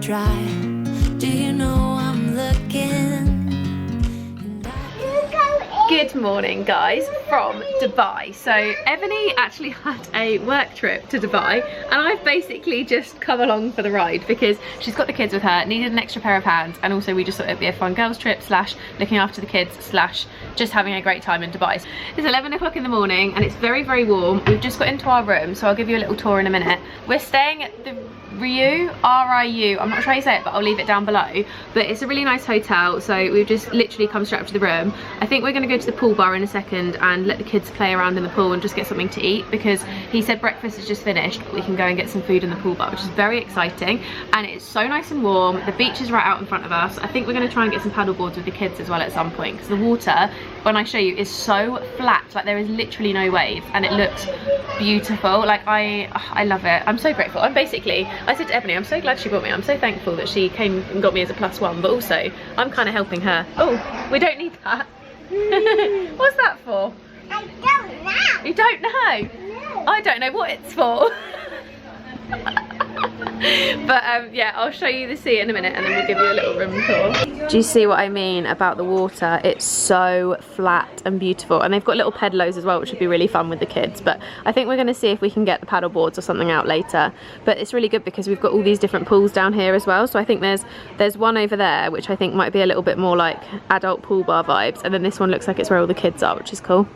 dry. Do you know I'm looking? Good morning guys from Dubai. So Ebony actually had a work trip to Dubai and I've basically just come along for the ride because she's got the kids with her, needed an extra pair of hands, and also we just thought it'd be a fun girls trip slash looking after the kids slash just having a great time in Dubai. It's 11 o'clock in the morning and it's very warm. We've just got into our room, so I'll give you a little tour in a minute. We're staying at the Riu, R-I-U, I'm not sure how you say it, but I'll leave it down below. But it's a really nice hotel, so we've just literally come straight up to the room. I think we're going to go to the pool bar in a second and let the kids play around in the pool and just get something to eat, because he said breakfast is just finished, but we can go and get some food in the pool bar, which is very exciting. And it's so nice and warm. The beach is right out in front of us. I think we're going to try and get some paddle boards with the kids as well at some point, because the water, when I show you, is so flat, like there is literally no wave, and it looks beautiful. Like I love it. I'm so grateful. I said to Ebony, I'm so glad she brought me. I'm so thankful that she came and got me as a +1, but also I'm kind of helping her. Oh, we don't need that. What's that for? I don't know. You don't know? No. I don't know what it's for. But yeah, I'll show you the sea in a minute and then we'll give you a little room tour. Do you see what I mean about the water? It's so flat and beautiful, and they've got little pedalos as well, which would be really fun with the kids. But I think we're going to see if we can get the paddle boards or something out later. But it's really good because we've got all these different pools down here as well. So I think there's one over there which I think might be a little bit more like adult pool bar vibes, and then this one looks like it's where all the kids are, which is cool.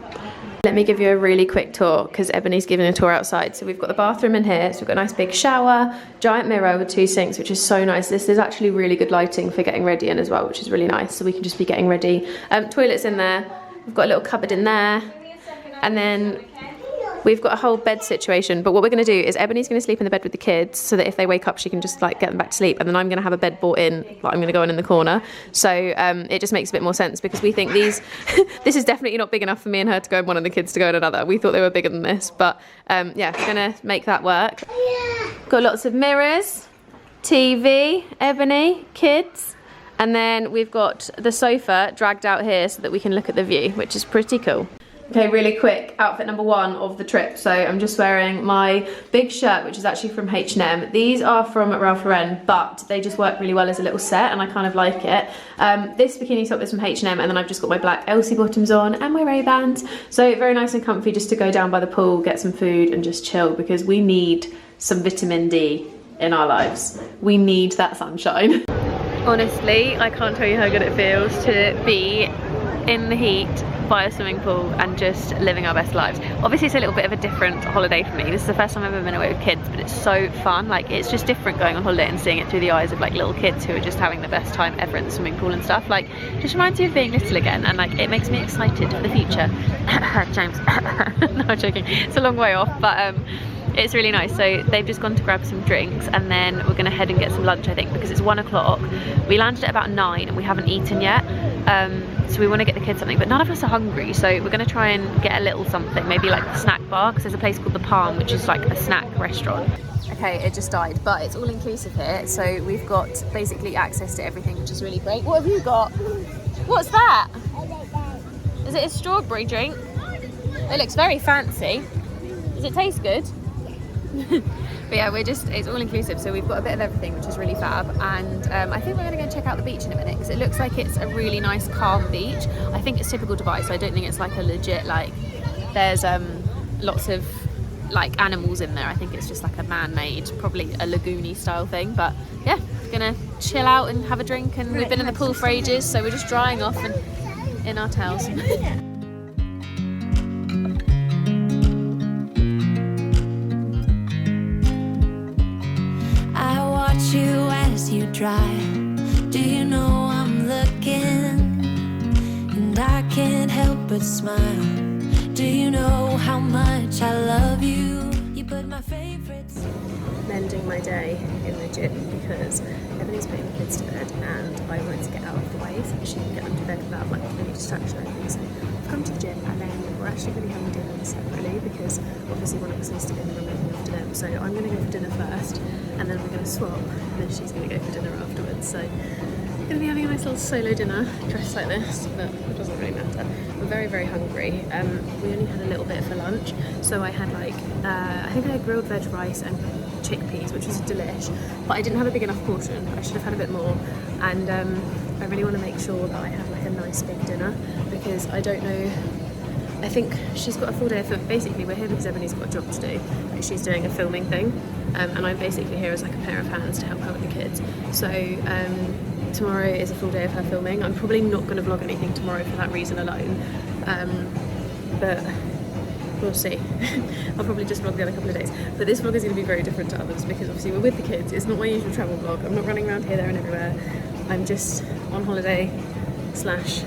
Let me give you a really quick tour because Ebony's giving a tour outside. So we've got the bathroom in here, so we've got a nice big shower, giant mirror with 2 sinks, which is so nice. This is actually really good lighting for getting ready in as well, which is really nice, so we can just be getting ready. Toilets in there, we've got a little cupboard in there, and then we've got a whole bed situation. But what we're going to do is Ebony's going to sleep in the bed with the kids so that if they wake up she can just like get them back to sleep, and then I'm going to have a bed brought in, like I'm going to go in the corner. So it just makes a bit more sense because we think these this is definitely not big enough for me and her to go in one and the kids to go in another. We thought they were bigger than this, but yeah, we're going to make that work. Got lots of mirrors, TV, Ebony, kids, and then we've got the sofa dragged out here so that we can look at the view, which is pretty cool. Okay, really quick, outfit number 1 of the trip. So I'm just wearing my big shirt, which is actually from H&M. These are from Ralph Lauren, but they just work really well as a little set, and I kind of like it. This bikini top is from H&M, and then I've just got my black Elsie bottoms on and my Ray-Bans. So very nice and comfy just to go down by the pool, get some food and just chill, because we need some vitamin D in our lives. We need that sunshine. Honestly, I can't tell you how good it feels to be in the heat by a swimming pool and just living our best lives. Obviously it's a little bit of a different holiday for me. This is the first time I've ever been away with kids, but it's so fun. Like, it's just different going on holiday and seeing it through the eyes of like little kids who are just having the best time ever in the swimming pool and stuff. Like, just reminds you of being little again, and like it makes me excited for the future. James. No, I'm joking, it's a long way off, but it's really nice. So they've just gone to grab some drinks and then we're gonna head and get some lunch, I think, because it's 1 o'clock. We landed at about 9 and we haven't eaten yet. So we want to get the kids something, but none of us are hungry, so we're going to try and get a little something, maybe like the snack bar, because there's a place called the Palm, which is like a snack restaurant. Okay, it just died, but it's all inclusive here, so we've got basically access to everything, which is really great. What have you got? What's that? Is it a strawberry drink? It looks very fancy. Does it taste good? But yeah, it's all inclusive, so we've got a bit of everything, which is really fab. And I think we're going to go check out the beach in a minute, because it looks like it's a really nice calm beach. I think it's typical Dubai, so I don't think it's like a legit, like there's lots of like animals in there. I think it's just like a man-made, probably a lagoony style thing. But yeah, gonna chill out and have a drink, and we've been in the pool for ages, so we're just drying off and in our towels. You as you drive. Do you know I'm looking? And I can't help but smile. Do you know how much I love you? You put my favorites. I'm ending my day in the gym because Ebony's putting the kids to bed and I wanted to get out of the way so that she can get them to bed without like any distraction or anything. So I've come to the gym, and then we're actually going to be having dinner separately because obviously one of us needs to go in the room looking after them. So I'm going to go for dinner first, and then we're going to swap, and then she's going to go for dinner afterwards. So I'm going to be having a nice little solo dinner dressed like this, but it doesn't really matter. I'm very hungry. We only had a little bit for lunch, so I had like I think I had grilled veg rice and chickpeas, which was delish, but I didn't have a big enough portion. I should have had a bit more, and I really want to make sure that I have like a nice big dinner, because I don't know, I think she's got a full day of film. Basically we're here because Ebony's got a job to do, like she's doing a filming thing, and I'm basically here as like a pair of hands to help her with the kids. So tomorrow is a full day of her filming. I'm probably not going to vlog anything tomorrow for that reason alone, but we'll see. I'll probably just vlog the other couple of days. But this vlog is going to be very different to others because obviously we're with the kids. It's not my usual travel vlog. I'm not running around here, there and everywhere. I'm just on holiday slash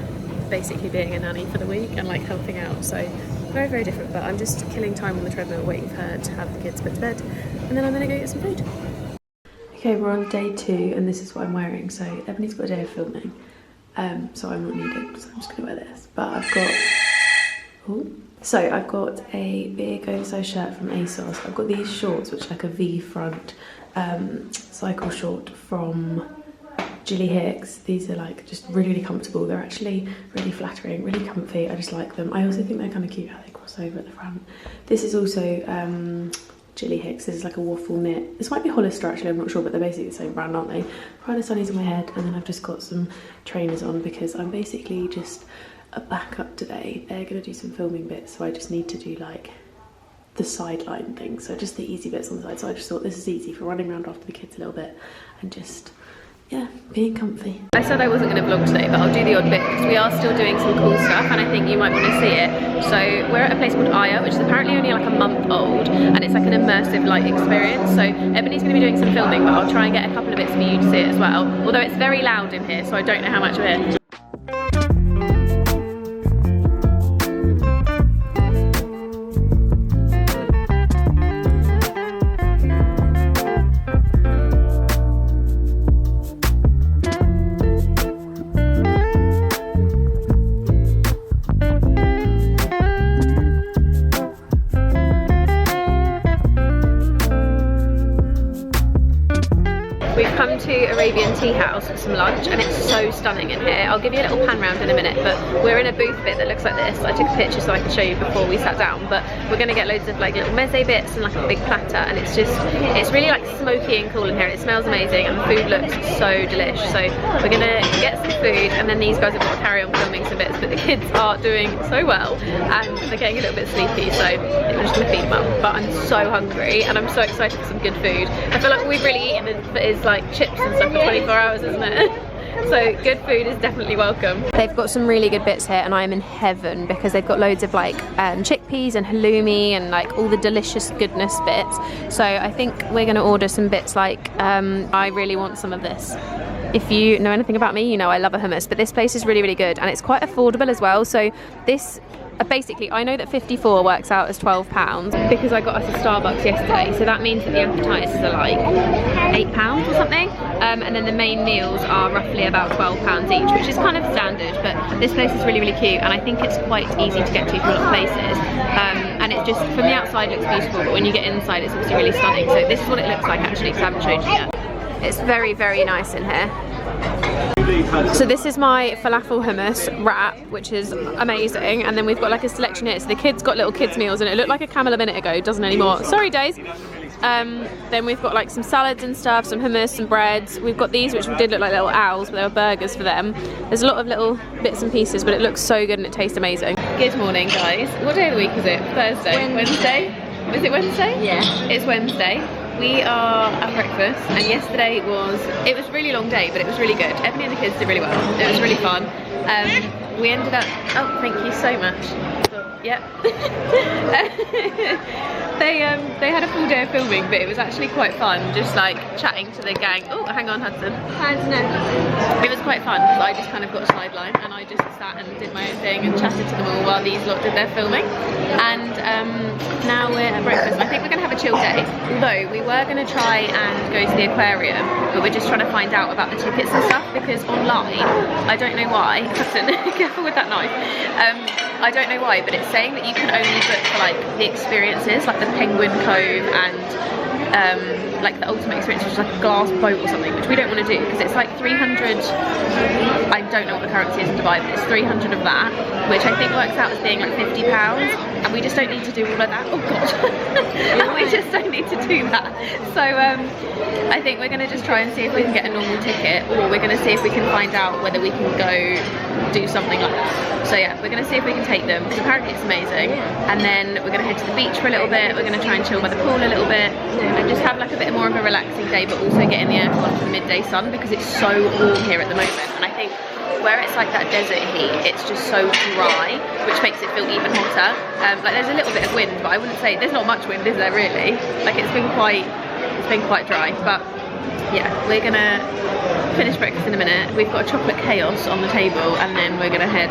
basically being a nanny for the week and like helping out. So very, very different. But I'm just killing time on the treadmill waiting for her to have the kids put to bed. And then I'm going to go get some food. Okay, we're on day 2 and this is what I'm wearing. So Ebony's got a day of filming. So I'm not needed. So I'm just going to wear this. But I've got... Ooh. So I've got a big oversized shirt from ASOS. I've got these shorts, which are like a V front cycle short from Gilly Hicks. These are like just really, really comfortable. They're actually really flattering, really comfy. I just like them. I also think they're kind of cute how they cross over at the front. This is also Gilly Hicks. This is like a waffle knit. This might be Hollister actually, I'm not sure, but they're basically the same brand, aren't they? Prada sunnies on my head, and then I've just got some trainers on because I'm basically just a backup today. They're gonna do some filming bits, so I just need to do like the sideline thing, so just the easy bits on the side. So I just thought this is easy for running around after the kids a little bit and just, yeah, being comfy. I said I wasn't going to vlog today, but I'll do the odd bit because we are still doing some cool stuff and I think you might want to see it. So we're at a place called Aya, which is apparently only like a month old, and it's like an immersive light experience. So Ebony's going to be doing some filming, but I'll try and get a couple of bits for you to see it as well. Although it's very loud in here, so I don't know how much of it. Arabian tea house for some lunch, and it's so stunning in here. I'll give you a little pan round in a minute, but we're in a booth bit that looks like this. I took a picture so I could show you before we sat down, but we're going to get loads of like little meze bits and like a big platter, and it's really like smoky and cool in here. It smells amazing and the food looks so delish. So we're going to get some food, and then these guys have got to carry on filming some bits, but the kids are doing so well and they're getting a little bit sleepy, so we're just going to feed them up. But I'm so hungry and I'm so excited for some good food. I feel like we've really eaten is like chips and stuff for 24 hours, isn't it? So good food is definitely welcome. They've got some really good bits here and I am in heaven because they've got loads of like chickpeas and halloumi and like all the delicious goodness bits. So I think we're going to order some bits like I really want some of this. If you know anything about me, you know I love a hummus, but this place is really, really good and it's quite affordable as well. So this basically, I know that 54 works out as £12 because I got us a Starbucks yesterday, so that means that the appetizers are like £8 or something, and then the main meals are roughly about £12 each, which is kind of standard, but this place is really, really cute and I think it's quite easy to get to from a lot of places, and it just, from the outside looks beautiful, but when you get inside it's obviously really stunning. So this is what it looks like actually, because I haven't showed you yet. It's very, very nice in here. So this is my falafel hummus wrap, which is amazing, and then we've got like a selection here. So the kids got little kids meals and it looked like a camel a minute ago, it doesn't anymore. Sorry Days. Then we've got like some salads and stuff, some hummus, some breads. We've got these which did look like little owls, but they were burgers for them. There's a lot of little bits and pieces, but it looks so good and it tastes amazing. Good morning guys. What day of the week is it? Thursday? Wednesday? Is it Wednesday? Yeah. It's Wednesday. We are at breakfast and yesterday it was a really long day, but it was really good. Ebony and the kids did really well. It was really fun. We ended up, oh thank you so much. Yep. They had a full day of filming, but it was actually quite fun, just like chatting to the gang. Oh, hang on Hudson. It was quite fun because I just kind of got sidelined and I just sat and did my own thing and chatted to them all while these lot did their filming. And now we're at breakfast and I think we're going to have a chill day, although we were going to try and go to the aquarium, but we're just trying to find out about the tickets and stuff because online, I don't know why, Hudson, careful with that knife, I don't know why, but it's saying that you can only book for like the experiences, like the Penguin Cove and like the ultimate experience, which is like a glass boat or something, which we don't want to do because it's like 300, I don't know what the currency is in Dubai, but it's 300 of that, which I think works out as being like £50, and we just don't need to do all of that. Oh god. We just don't need to do that. So I think we're going to just try and see if we can get a normal ticket, or we're going to see if we can find out whether we can go do something like that. So yeah, we're going to see if we can take them, because apparently it's amazing, and then we're going to head to the beach for a little bit. We're going to try and chill by the pool a little bit and just have like a bit more of a relaxing day, but also get in the aircon for the midday sun, because it's so warm here at the moment. And I think where it's like that desert heat, it's just so dry, which makes it feel even hotter. Like there's a little bit of wind, but I wouldn't say there's not much wind, is there really? Like it's been quite dry. But yeah, we're gonna finish breakfast in a minute. We've got a chocolate chaos on the table, and then we're gonna head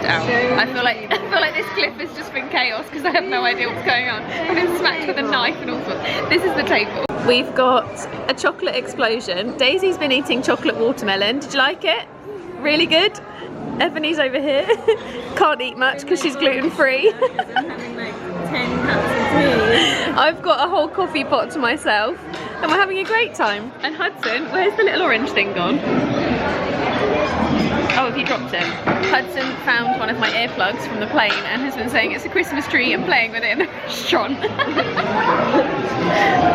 out. I feel like this clip has just been chaos because I have no idea what's going on. I've been smacked with a knife and all sorts. This is the table. We've got a chocolate explosion. Daisy's been eating chocolate watermelon. Did you like it? Really good. Ebony's over here. Can't eat much because she's gluten-free. I'm having like 10 cups of tea. I've got a whole coffee pot to myself, and we're having a great time. And Hudson, where's the little orange thing gone? Oh, have you dropped him? Hudson found one of my earplugs from the plane and has been saying it's a Christmas tree and playing with it in the restaurant.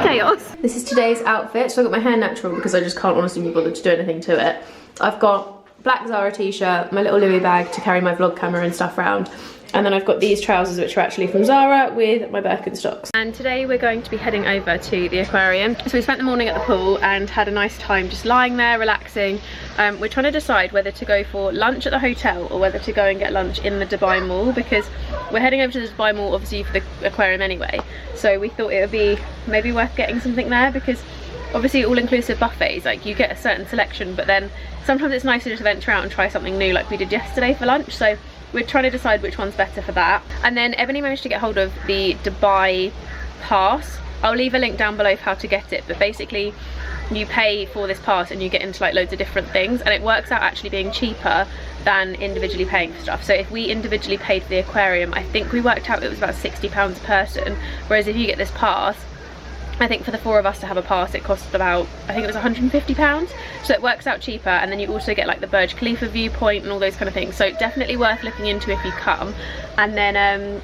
Chaos. This is today's outfit. So I got my hair natural because I just can't honestly be bothered to do anything to it. I've got black Zara t-shirt, my little Louis bag to carry my vlog camera and stuff around, and then I've got these trousers which are actually from Zara with my Birkenstocks. And today we're going to be heading over to the aquarium. So we spent the morning at the pool and had a nice time just lying there relaxing. We're trying to decide whether to go for lunch at the hotel or whether to go and get lunch in the Dubai Mall, because we're heading over to the Dubai Mall obviously for the aquarium anyway, so we thought it would be maybe worth getting something there, because obviously all-inclusive buffets, like you get a certain selection, but then sometimes it's nicer to venture out and try something new like we did yesterday for lunch. So we're trying to decide which one's better for that. And then Ebony managed to get hold of the Dubai pass. I'll leave a link down below for how to get it, but basically you pay for this pass and you get into like loads of different things, and it works out actually being cheaper than individually paying for stuff. So if we individually paid for the aquarium, I think we worked out it was about £60 a person, whereas if you get this pass, I think for the 4 of us to have a pass it cost about, I think it was £150, so it works out cheaper. And then you also get like the Burj Khalifa viewpoint and all those kind of things, so definitely worth looking into if you come. And then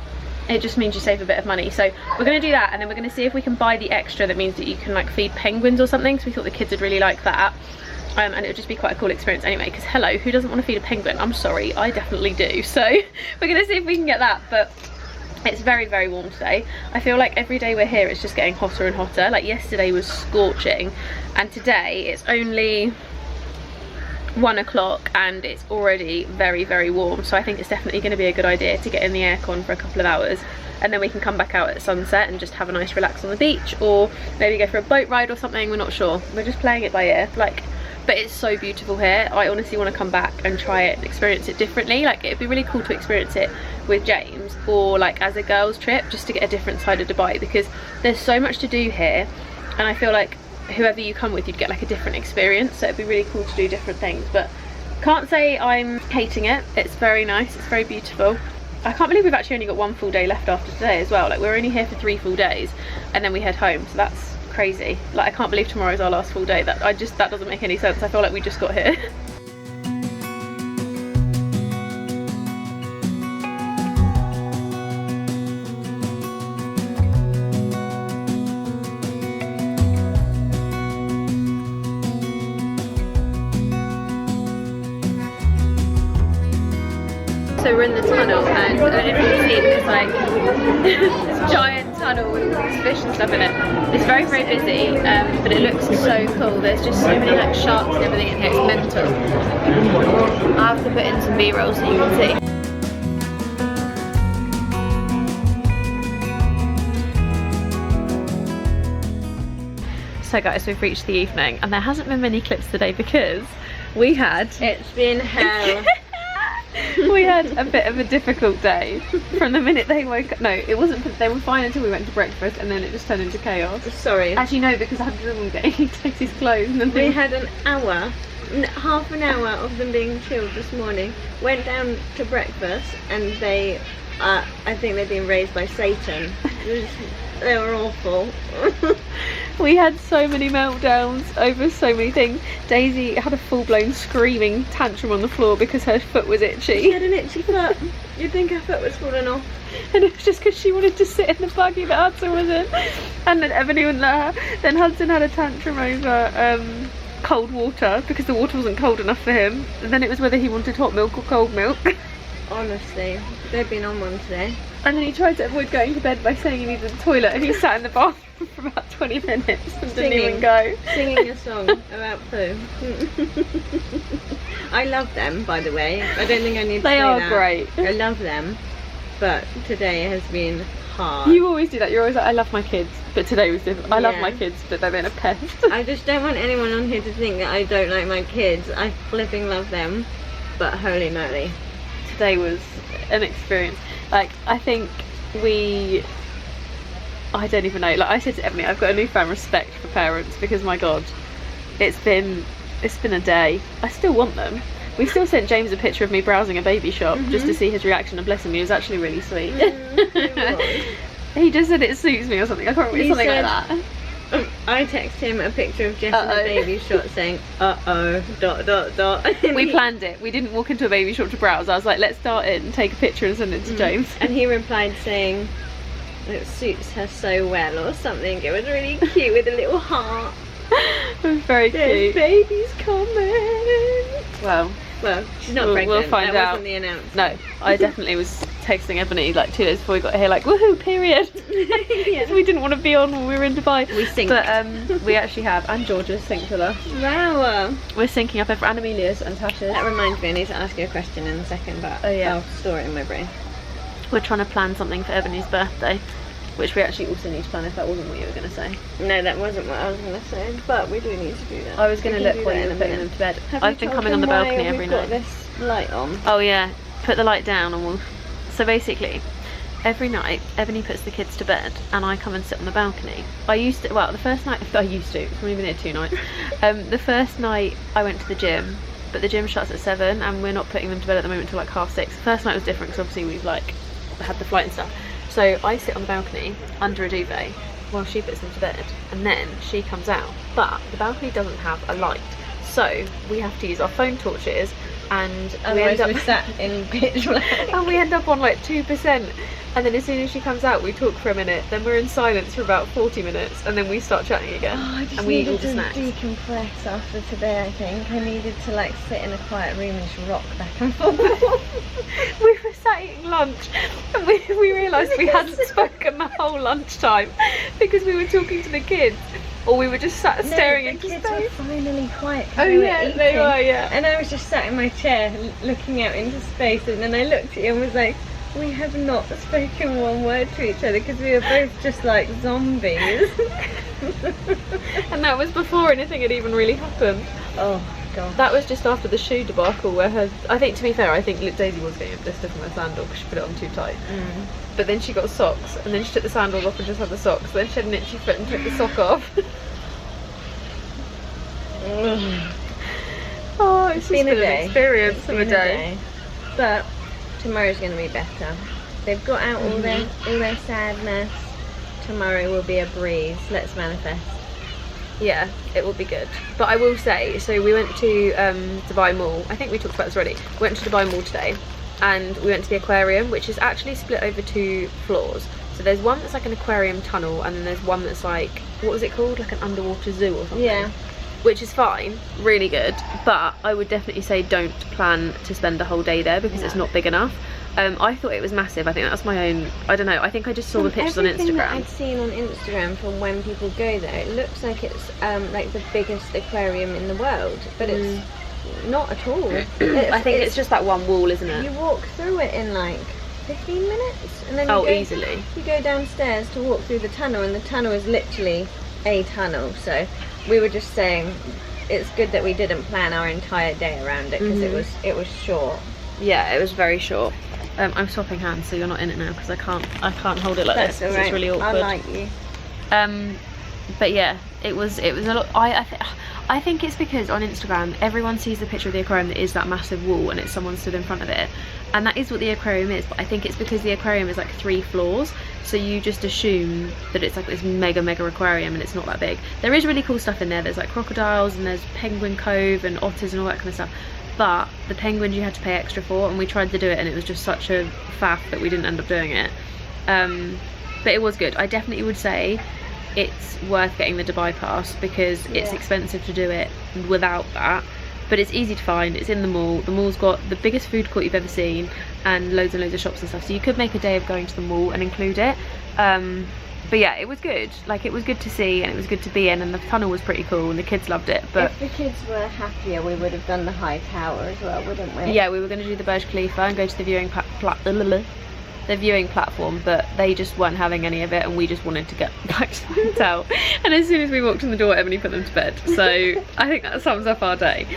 it just means you save a bit of money. So we're going to do that, and then we're going to see if we can buy the extra that means that you can like feed penguins or something, so we thought the kids would really like that. And it would just be quite a cool experience anyway, because hello, who doesn't want to feed a penguin? I'm sorry, I definitely do. So we're going to see if we can get that. But it's very, very warm today. I feel like every day we're here it's just getting hotter and hotter. Like yesterday was scorching, and today it's only 1 o'clock and it's already very, very warm. So I think it's definitely going to be a good idea to get in the aircon for a couple of hours, and then we can come back out at sunset and just have a nice relax on the beach, or maybe go for a boat ride or something. We're not sure. We're just playing it by ear. But it's so beautiful here. I honestly want to come back and try it and experience it differently. Like it'd be really cool to experience it with James, or like as a girls trip, just to get a different side of Dubai, because there's so much to do here, and I feel like whoever you come with you'd get like a different experience, so it'd be really cool to do different things. But can't say I'm hating it. It's very nice, it's very beautiful. I can't believe we've actually only got 1 full day left after today as well. Like we're only here for 3 full days and then we head home, so that's crazy. Like I can't believe tomorrow's our last full day. That doesn't make any sense. I feel like we just got here. So we're in the tunnel, and I don't know if you can see, there's like this giant tunnel with all these fish and stuff in it. It's very, very busy, but it looks so cool. There's just so many like sharks and everything in here. It's mental. I have to put in some B-roll so you can see. So guys, we've reached the evening, and there hasn't been many clips today because we had... It's been hell. We had a bit of a difficult day from the minute they woke up. No, it wasn't. They were fine until we went to breakfast, and then it just turned into chaos. Sorry. Actually, no, because I had them getting Daisy's clothes. And then We had an hour, half an hour of them being chilled this morning. Went down to breakfast, and they I think they've been raised by Satan. They were awful. We had so many meltdowns over so many things. Daisy had a full-blown screaming tantrum on the floor because her foot was She itchy. had an itchy foot. You'd think her foot was falling off. And it was just because she wanted to sit in the buggy that Hudson was in. And then Ebony wouldn't let her. Then Hudson had a tantrum over cold water because the water wasn't cold enough for him. And then it was whether he wanted hot milk or cold milk. Honestly, they've been on one today. And then he tried to avoid going to bed by saying he needed the toilet, and he sat in the bathroom for about 20 minutes and didn't even go. Singing a song about poo. I love them, by the way. I don't think I need to say that. They are great. I love them, but today has been hard. You always do that. You're always like, I love my kids, but today was different. I love Yeah. my kids, but they've been a pest. I just don't want anyone on here to think that I don't like my kids. I flipping love them, but holy moly. Today was an experience. Like, I think I don't even know. Like I said to Ebony, I've got a newfound respect for parents because my God, it's been a day. I still want them. We still sent James a picture of me browsing a baby shop just to see his reaction, and bless him, he was actually really sweet. He just said it suits me or something. I can't remember, something like that. I texted him a picture of Jess in a baby shop saying, uh-oh, ... We planned it. We didn't walk into a baby shop to browse. I was like, let's start it and take a picture and send it to James. And he replied saying, it suits her so well or something. It was really cute with a little heart. It was very There's cute. babies coming. Well, She's not we'll pregnant. find that out. wasn't the announcement. No, I definitely was texting Ebony like 2 days before we got here, like, woohoo, period. Because we didn't want to be on when we were in Dubai. We synced. But we actually have, and Georgia's synced with us. Wow. We're syncing up and Amelia's and Tasha's. That reminds me, I need to ask you a question in a second, but Oh, yeah. I'll store it in my brain. We're trying to plan something for Ebony's birthday, which we actually also need to plan if that wasn't what you were going to say. No, that wasn't what I was going to say, but we do need to do that. I was going to We can look do while that you in were a putting them minute. to bed. Have I've you been told coming on the them why balcony every we've got night. this light on? Oh yeah, put the light down and we'll... So basically, every night Ebony puts the kids to bed and I come and sit on the balcony. I used to, well, the first night, I've only been here 2 nights. The first night I went to the gym, but the gym shuts at 7 and we're not putting them to bed at the moment until like 6:30. The first night was different because obviously we've like had the flight and stuff. So I sit on the balcony under a duvet while she puts them to bed, and then she comes out. But the balcony doesn't have a light, so we have to use our phone torches, and we end up we're sat in pitch black. and we end up on like 2%. And then as soon as she comes out, we talk for a minute, then we're in silence for about 40 minutes, and then we start chatting again. Oh, I just and we eat all needed the to snacks. decompress after today, I think. I needed to like sit in a quiet room and just rock back and forth. We were sat eating lunch and we realised we hadn't spoken the whole lunchtime because we were talking to the kids, or we were just sat staring into the kids space. were finally quiet. Oh yeah, they were, yeah. And I was just sat in my chair looking out into space, and then I looked at you and was like, we have not spoken one word to each other because we were both just like zombies. And that was before anything had even really happened. Oh god. That was just after the shoe debacle where I think, to be fair, I think Daisy was getting a blister from her sandal because she put it on too tight. But then she got socks, and then she took the sandals off and just had the socks. Then she had an itchy foot and took the sock off. Oh, it's been just a been day. an experience of a Been day. But tomorrow's going to be better. They've got out all their sadness. Tomorrow will be a breeze. Let's manifest. Yeah, it will be good. But I will say, so we went to Dubai Mall. I think we talked about this already. We went to Dubai Mall today, and we went to the aquarium, which is actually split over 2 floors. So there's one that's like an aquarium tunnel, and then there's one that's like, what was it called? Like an underwater zoo or something. Yeah. Which is fine, really good, but I would definitely say don't plan to spend a whole day there because it's not big enough. I thought it was massive. I think that's my own, I don't know, I think I just saw the pictures on Everything that Instagram. I've seen on Instagram from when people go there, it looks like it's like the biggest aquarium in the world, but it's not at all. I think it's just that one wall, isn't You it? walk through it in like 15 minutes, and then Easily. you go downstairs to walk through the tunnel, and the tunnel is literally a tunnel. So we were just saying it's good that we didn't plan our entire day around it because it was short. Yeah, it was very short. I'm swapping hands, so you're not in it now because I can't hold it like That's this. 'Cause alright. It's really awkward. I like you. But yeah, it was a lot. I think it's because on Instagram everyone sees the picture of the aquarium that is that massive wall and it's someone stood in front of it, and that is what the aquarium is, but I think it's because the aquarium is like 3 floors, so you just assume that it's like this mega aquarium, and it's not that big. There is really cool stuff in there. There's like crocodiles and there's penguin cove and otters and all that kind of stuff, but the penguins you had to pay extra for, and we tried to do it and it was just such a faff that we didn't end up doing it. But it was good. I definitely would say it's worth getting the Dubai pass because it's expensive to do it without that, but it's easy to find. It's in the mall. The mall's got the biggest food court you've ever seen and loads of shops and stuff, so you could make a day of going to the mall and include it. But yeah, it was good. Like, it was good to see and it was good to be in, and the tunnel was pretty cool and the kids loved it. But if the kids were happier, we would have done the high tower as well, wouldn't we? yeah, we were going to do the Burj Khalifa and go to the viewing platform, but they just weren't having any of it, and we just wanted to get back to the hotel. And as soon as we walked in the door, Ebony put them to bed. So I think that sums up our day.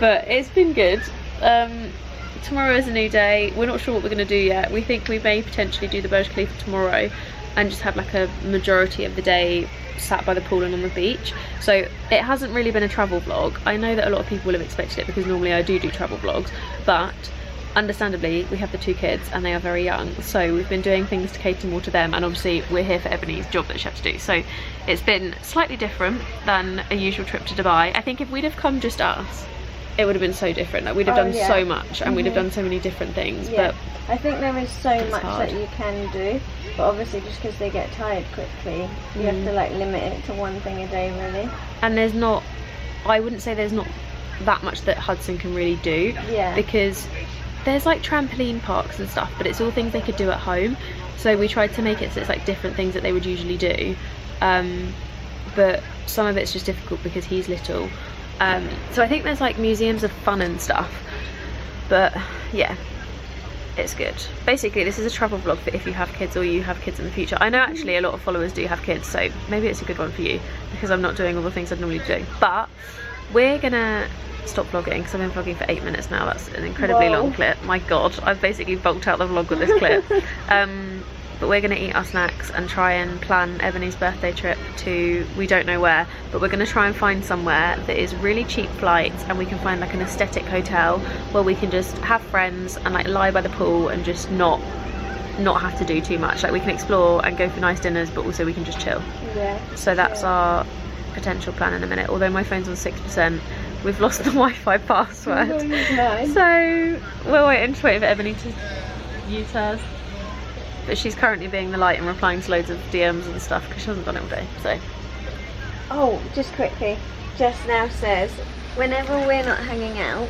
But it's been good. Tomorrow is a new day. We're not sure what we're going to do yet. We think we may potentially do the Burj Khalifa tomorrow and just have like a majority of the day sat by the pool and on the beach. So it hasn't really been a travel vlog. I know that a lot of people will have expected it because normally I do travel vlogs, but understandably we have the 2 kids and they are very young, so we've been doing things to cater more to them, and obviously we're here for Ebony's job that she had to do, so it's been slightly different than a usual trip to Dubai. I think if we'd have come just us, it would have been so different. Like, we'd have done so much and we'd have done so many different things. But I think there is so much hard. that you can do, but obviously just because they get tired quickly, you have to like limit it to one thing a day really. And there's not, I wouldn't say there's not that much that Hudson can really do, because there's like trampoline parks and stuff, but it's all things they could do at home. So we tried to make it so it's like different things that they would usually do, but some of it's just difficult because he's little. So I think there's like museums of fun and stuff, but yeah, it's good. Basically this is a travel vlog for if you have kids or you have kids in the future. I know actually a lot of followers do have kids, so maybe it's a good one for you because I'm not doing all the things I'd normally do. But we're gonna stop vlogging because I've been vlogging for 8 minutes now. That's an incredibly long clip. My god, I've basically bulked out the vlog with this clip. But we're gonna eat our snacks and try and plan Ebony's birthday trip to, we don't know where, but we're gonna try and find somewhere that is really cheap flights, and we can find like an aesthetic hotel where we can just have friends and like lie by the pool and just not have to do too much. Like, we can explore and go for nice dinners, but also we can just chill. So that's our potential plan in a minute. Although my phone's on 6%, we've lost the Wi-Fi password. So we're waiting for Ebony to use hers. But she's currently being the light and replying to loads of DMs and stuff because she hasn't done it all day. So, oh, just quickly, Jess now says whenever we're not hanging out,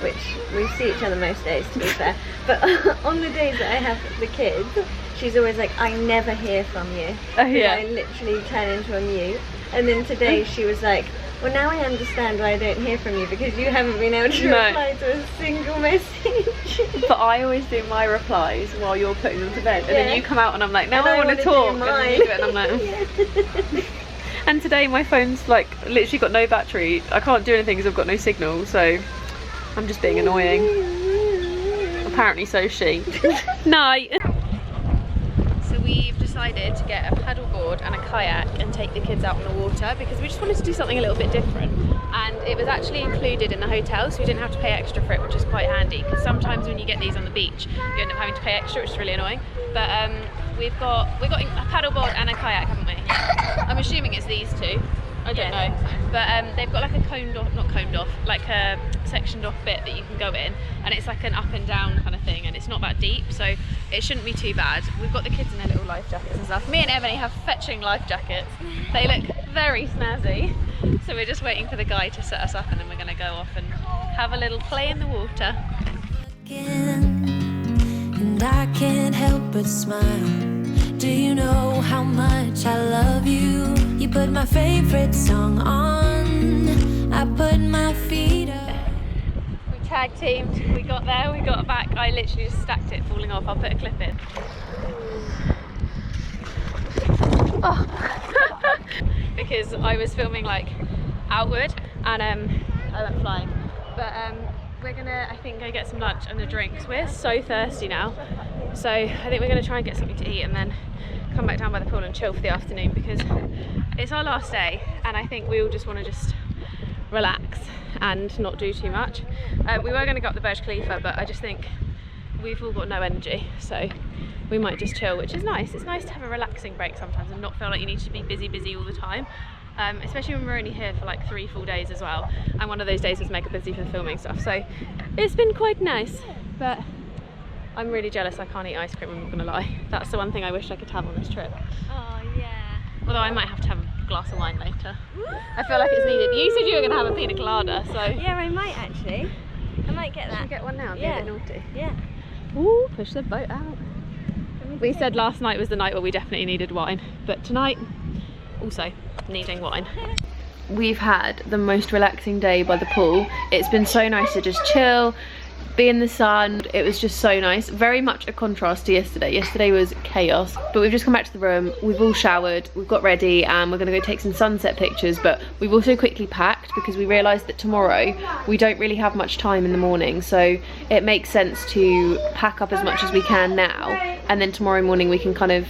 which we see each other most days to be fair, but on the days that I have the kids, she's always like, I never hear from you. I literally turn into a mute. And then today she was like, well, now I understand why I don't hear from you, because you haven't been able to reply to a single message. But I always do my replies while you're putting them to bed, and then you come out and I'm like, now I want to talk, and then you do it and I'm like And today my phone's like literally got no battery. I can't do anything because I've got no signal, so I'm just being annoying. Apparently so she. Night. So we've decided to get a paddleboard and a kayak and take the kids out on the water because we just wanted to do something a little bit different, and it was actually included in the hotel, so we didn't have to pay extra for it, which is quite handy because sometimes when you get these on the beach you end up having to pay extra, which is really annoying. But we've got a paddleboard and a kayak, haven't we? I'm assuming it's these two. I don't know, but they've got like a not combed off, like a sectioned off bit that you can go in, and it's like an up and down kind of thing, and it's not that deep, so it shouldn't be too bad. We've got the kids in their little life jackets and stuff. Me and Ebony have fetching life jackets. They look very snazzy, so we're just waiting for the guy to set us up, and then we're going to go off and have a little play in the water. And I can't help but smile. Do you know how much I love you? You put my favorite song on. I put my feet up. We tag teamed. We got there, we got back. I literally just stacked it falling off. I'll put a clip in. Oh. Because I was filming like outward and I went flying. But we're gonna, I think, go get some lunch and a drink. We're so thirsty now, so I think we're gonna try and get something to eat and then come back down by the pool and chill for the afternoon because it's our last day, and I think we all just want to just relax and not do too much. We were going to go up the Burj Khalifa, but I just think we've all got no energy, so we might just chill, which is nice. It's nice to have a relaxing break sometimes and not feel like you need to be busy all the time, especially when we're only here for like 3 full days as well, and one of those days was mega busy for filming stuff, so it's been quite nice. But I'm really jealous I can't eat ice cream, I'm not gonna lie. That's the one thing I wish I could have on this trip. Oh yeah. Although I might have to have a glass of wine later. I feel like it's needed. You said you were gonna have a pina colada, so Yeah, I might actually. I might get that. should we get one now? Yeah. Be a bit naughty. Yeah. Ooh, push the boat out. We said last night was the night where we definitely needed wine, but tonight also needing wine. We've had the most relaxing day by the pool. It's been so nice to just chill, be in the sun. It was just so nice. Very much a contrast to yesterday. Yesterday was chaos, but we've just come back to the room, we've all showered, we've got ready, and we're gonna go take some sunset pictures. But we've also quickly packed because we realized that tomorrow we don't really have much time in the morning, so it makes sense to pack up as much as we can now, and then tomorrow morning we can kind of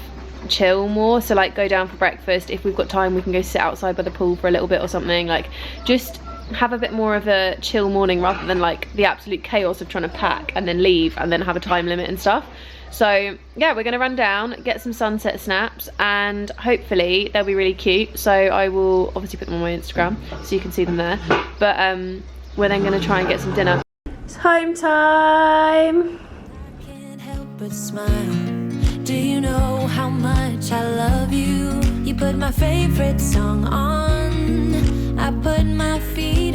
chill more. So like go down for breakfast, if we've got time we can go sit outside by the pool for a little bit or something, like just have a bit more of a chill morning rather than like the absolute chaos of trying to pack and then leave and then have a time limit and stuff. So yeah, we're gonna run down, get some sunset snaps, and hopefully they'll be really cute. So I will obviously put them on my Instagram so you can see them there, but we're then gonna try and get some dinner. It's home time. I can't help but smile. Do you know how much I love you? You put my favorite song on. I put my feet